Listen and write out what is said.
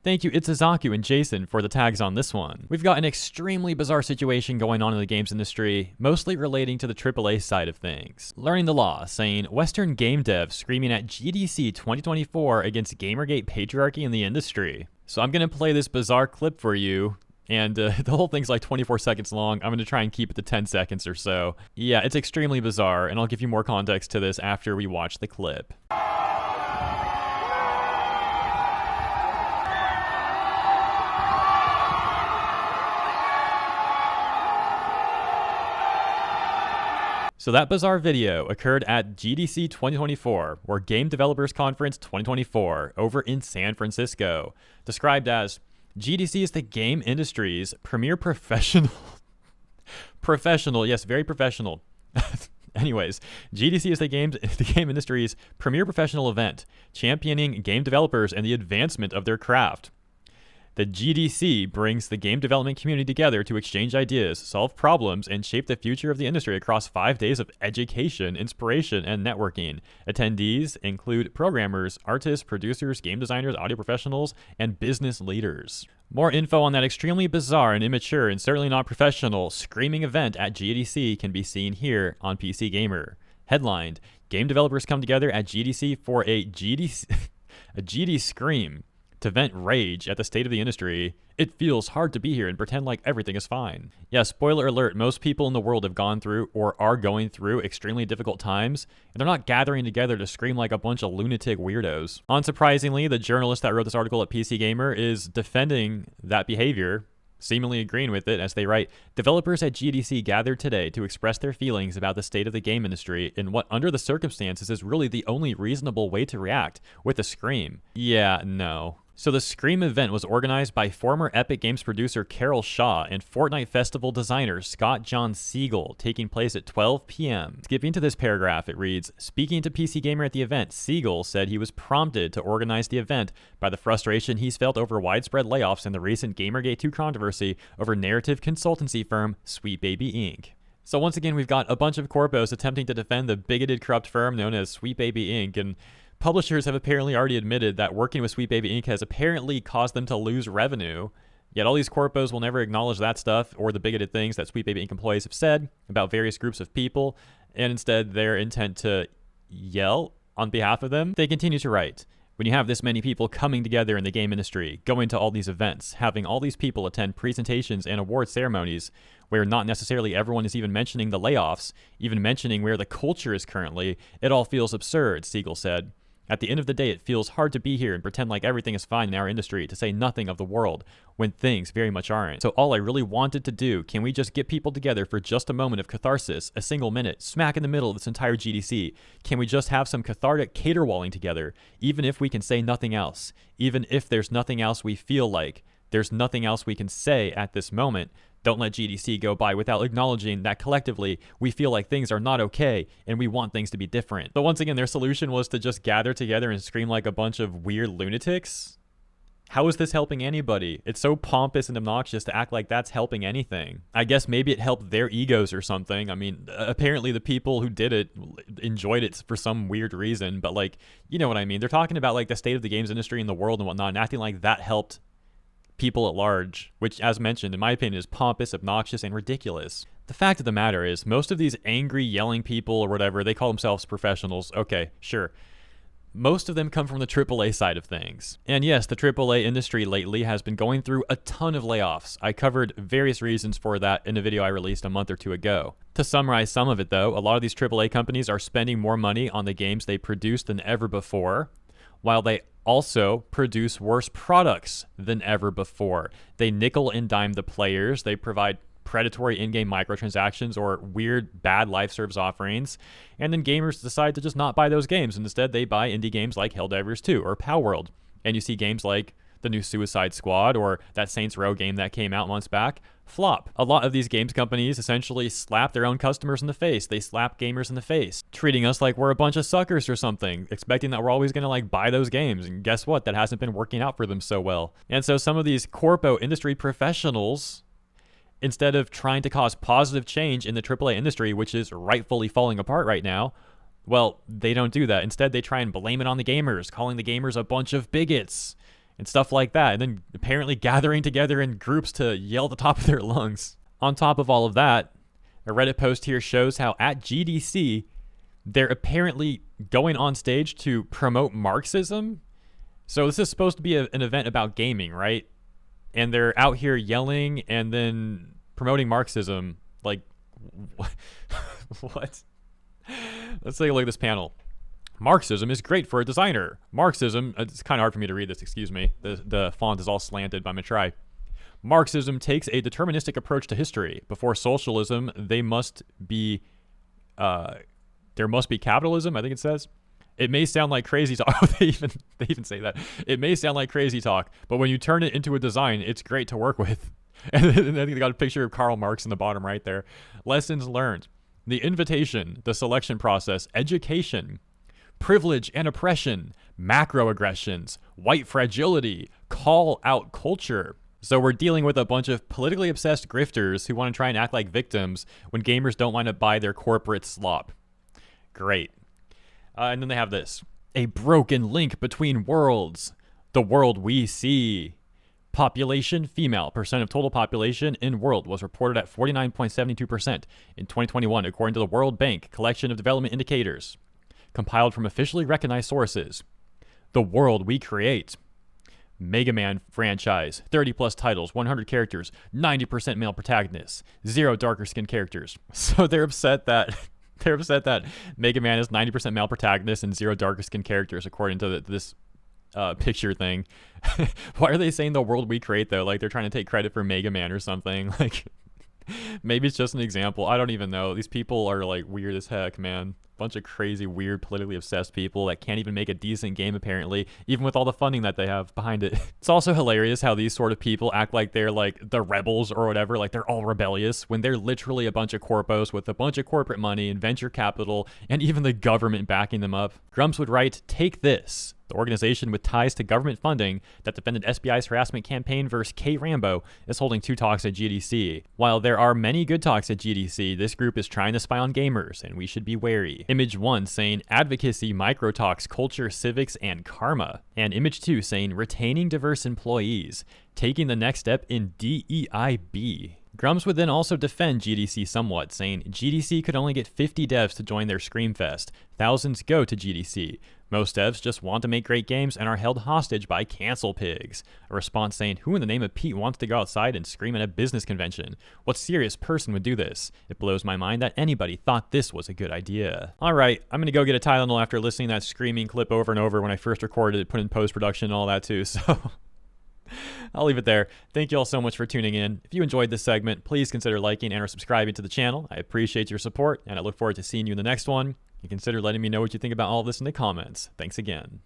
Thank you Itsuzaku and Jason for the tags on this one. We've got an extremely bizarre situation going on in the games industry, mostly relating to the AAA side of things. Learning the Law, saying Western game devs screaming at GDC 2024 against Gamergate patriarchy in the industry. So I'm going to play this bizarre clip for you. And the whole thing's like 24 seconds long. I'm going to try and keep it to 10 seconds or so. Yeah, it's extremely bizarre, and I'll give you more context to this after we watch the clip. So that bizarre video occurred at GDC 2024, or Game Developers Conference 2024, over in San Francisco. Described as, GDC is the game industry's premier professional, yes, very professional. Anyways, GDC is the game industry's premier professional event, championing game developers and the advancement of their craft. The GDC brings the game development community together to exchange ideas, solve problems, and shape the future of the industry across 5 days of education, inspiration, and networking. Attendees include programmers, artists, producers, game designers, audio professionals, and business leaders. More info on that extremely bizarre and immature and certainly not professional screaming event at GDC can be seen here on PC Gamer. Headlined, game developers come together at GDC for a GD Scream. To vent rage at the state of the industry. It feels hard to be here and pretend like everything is fine. Yeah, spoiler alert, most people in the world have gone through or are going through extremely difficult times, and they're not gathering together to scream like a bunch of lunatic weirdos. Unsurprisingly, the journalist that wrote this article at PC Gamer is defending that behavior, seemingly agreeing with it, as they write, developers at GDC gathered today to express their feelings about the state of the game industry in what, under the circumstances, is really the only reasonable way to react, with a scream. Yeah, no. So the Scream event was organized by former Epic Games producer Carol Shaw and Fortnite Festival designer Scott John Siegel, taking place at 12 p.m. Skipping to this paragraph, it reads, speaking to PC Gamer at the event, Siegel said he was prompted to organize the event by the frustration he's felt over widespread layoffs and the recent Gamergate 2 controversy over narrative consultancy firm Sweet Baby Inc. So once again, we've got a bunch of corpos attempting to defend the bigoted, corrupt firm known as Sweet Baby Inc., and publishers have apparently already admitted that working with Sweet Baby Inc. has apparently caused them to lose revenue. Yet all these corpos will never acknowledge that stuff or the bigoted things that Sweet Baby Inc. employees have said about various groups of people, and instead their intent to yell on behalf of them. They continue to write, when you have this many people coming together in the game industry, going to all these events, having all these people attend presentations and award ceremonies where not necessarily everyone is even mentioning the layoffs, even mentioning where the culture is currently, it all feels absurd, Siegel said. At the end of the day, it feels hard to be here and pretend like everything is fine in our industry, to say nothing of the world, when things very much aren't. So all I really wanted to do, can we just get people together for just a moment of catharsis, a single minute, smack in the middle of this entire GDC? Can we just have some cathartic caterwauling together, even if we can say nothing else? Even if there's nothing else we feel like, there's nothing else we can say at this moment. Don't let GDC go by without acknowledging that collectively we feel like things are not okay and we want things to be different. But once again, their solution was to just gather together and scream like a bunch of weird lunatics. How is this helping anybody? It's so pompous and obnoxious to act like that's helping anything. I guess maybe it helped their egos or something. I mean, apparently the people who did it enjoyed it for some weird reason, but like, you know what I mean? They're talking about like the state of the games industry in the world and whatnot, and acting like that helped people at large, which, as mentioned, in my opinion, is pompous, obnoxious, and ridiculous. The fact of the matter is, most of these angry, yelling people or whatever, they call themselves professionals. Okay, sure. Most of them come from the AAA side of things. And yes, the AAA industry lately has been going through a ton of layoffs. I covered various reasons for that in a video I released a month or two ago. To summarize some of it though, a lot of these AAA companies are spending more money on the games they produce than ever before, while they also produce worse products than ever before. They nickel and dime the players. They provide predatory in-game microtransactions or weird bad live service offerings, and then gamers decide to just not buy those games. Instead, they buy indie games like Helldivers 2 or Palworld, and you see games like the new Suicide Squad or that Saints Row game that came out months back flop. A lot of these games companies essentially slap their own customers in the face. They slap gamers in the face, treating us like we're a bunch of suckers or something, expecting that we're always going to like buy those games. And guess what? That hasn't been working out for them so well. And so some of these corpo industry professionals, instead of trying to cause positive change in the AAA industry, which is rightfully falling apart right now, well, they don't do that. Instead, they try and blame it on the gamers, calling the gamers a bunch of bigots. and stuff like that, and then apparently gathering together in groups to yell at the top of their lungs. On top of all of that, a Reddit post here shows how at GDC, they're apparently going on stage to promote Marxism. So this is supposed to be an event about gaming, right? And they're out here yelling and then promoting Marxism. Like, what? Let's take a look at this panel. Marxism is great for a designer. Marxism, it's kind of hard for me to read this, excuse me. The font is all slanted, but I'm going to try. Marxism takes a deterministic approach to history. Before socialism, there must be capitalism, I think it says. It may sound like crazy talk. Oh, they even say that. It may sound like crazy talk, but when you turn it into a design, it's great to work with. And I think they got a picture of Karl Marx in the bottom right there. Lessons learned. The invitation, the selection process, education, privilege and oppression, macroaggressions, white fragility, call out culture. So we're dealing with a bunch of politically obsessed grifters who want to try and act like victims when gamers don't want to buy their corporate slop. Great. And then they have this. A broken link between worlds. The world we see. Population, female. Percent of total population in world was reported at 49.72% in 2021, according to the World Bank Collection of Development Indicators. Compiled from officially recognized sources. The world we create. Mega Man franchise. 30 plus titles, 100 characters, 90% male protagonists, 0 darker skinned characters. So they're upset that Mega Man is 90% male protagonist and 0 darker skinned characters, according to this picture thing. Why are they saying the world we create, though? Like they're trying to take credit for Mega Man or something. Like maybe it's just an example. I don't even know. These people are like weird as heck, man. Bunch of crazy, weird, politically obsessed people that can't even make a decent game, apparently, even with all the funding that they have behind it. It's also hilarious how these sort of people act like they're like the rebels or whatever, like they're all rebellious, when they're literally a bunch of corpos with a bunch of corporate money and venture capital and even the government backing them up. Grumps would write, "Take this." The organization with ties to government funding that defended SBI's harassment campaign versus K. Rambo is holding 2 talks at GDC. While there are many good talks at GDC, this group is trying to spy on gamers, and we should be wary. Image 1 saying advocacy, micro talks, culture, civics, and karma. And image 2 saying retaining diverse employees, taking the next step in DEIB. Grumps would then also defend GDC somewhat, saying GDC could only get 50 devs to join their Screamfest. Thousands go to GDC. Most devs just want to make great games and are held hostage by cancel pigs. A response saying, who in the name of Pete wants to go outside and scream at a business convention? What serious person would do this? It blows my mind that anybody thought this was a good idea. Alright, I'm gonna go get a Tylenol after listening to that screaming clip over and over when I first recorded it, put in post-production and all that too, so I'll leave it there. Thank you all so much for tuning in. If you enjoyed this segment, please consider liking and or subscribing to the channel. I appreciate your support, and I look forward to seeing you in the next one. And consider letting me know what you think about all of this in the comments. Thanks again.